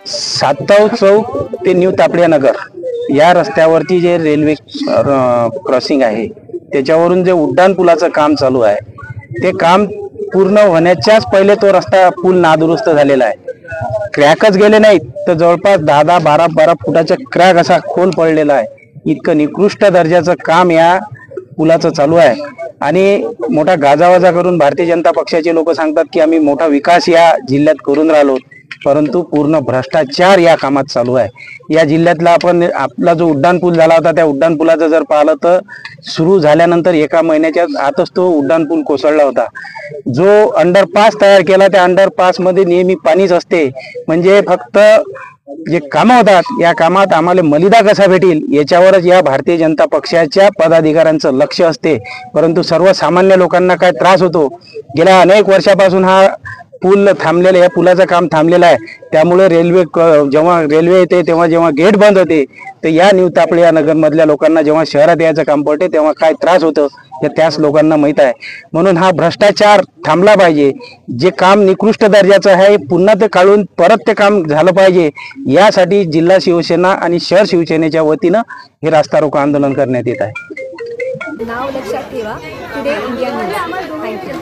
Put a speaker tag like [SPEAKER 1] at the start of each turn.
[SPEAKER 1] सातव चौक ते न्यू तापडिया नगर या रस्त्यावरती जे रेल्वे क्रॉसिंग आहे त्याच्यावरून जे उड्डाण पुलाचं काम चालू आहे ते काम पूर्ण होण्याच्याच पहिले तो रस्ता पूल नादुरुस्त झालेला आहे. क्रॅकच गेले नाहीत तर जवळपास 10-12 फुटाचा क्रॅक असा खोल पडलेला आहे. इतकं निकृष्ट दर्जाचं काम या पुलाचं चालू आहे आणि मोठा गाजावाजा करून भारतीय जनता पक्षाचे लोक सांगतात की आम्ही मोठा विकास या जिल्ह्यात करून राहिलो, परंतु पूर्ण भ्रष्टाचार या कामात चालू आहे. या जिल्ह्यातला आपण आपला जो उड्डाण पूल झाला होता त्या उड्डाण पुलाचं जर पाहिलं तर सुरू झाल्यानंतर एका महिन्याच्या आतच तो उड्डाण पूल कोसळला होता. जो अंडरपास तयार केला त्या अंडरपास मध्ये नेहमी पाणीच असते. म्हणजे फक्त जे कामं होतात या कामात आम्हाला मलिदा कसा भेटेल याच्यावरच या भारतीय जनता पक्षाच्या पदाधिकाऱ्यांचं लक्ष असते, परंतु सर्वसामान्य लोकांना काय त्रास होतो. गेल्या अनेक वर्षापासून हा पूल थांबलेला, या पुलाचं काम थांबलेलं आहे. त्यामुळे जेव्हा रेल्वे येते तेव्हा जेव्हा गेट बंद होते तर या न्यू तापडिया नगर मधल्या लोकांना जेव्हा शहरात यायचं काम पडते तेव्हा काय त्रास होतं हे त्याच लोकांना माहित आहे. म्हणून हा भ्रष्टाचार थांबला पाहिजे. जे काम निकृष्ट दर्जाचं आहे पुन्हा ते काढून परत ते काम झालं पाहिजे. यासाठी जिल्हा शिवसेना आणि शहर शिवसेनेच्या वतीनं हे रास्ता रोको आंदोलन करण्यात येत आहे.
[SPEAKER 2] नाव लक्षात ठेवा, टुडे इंडिया न्यूज. थँक्यू.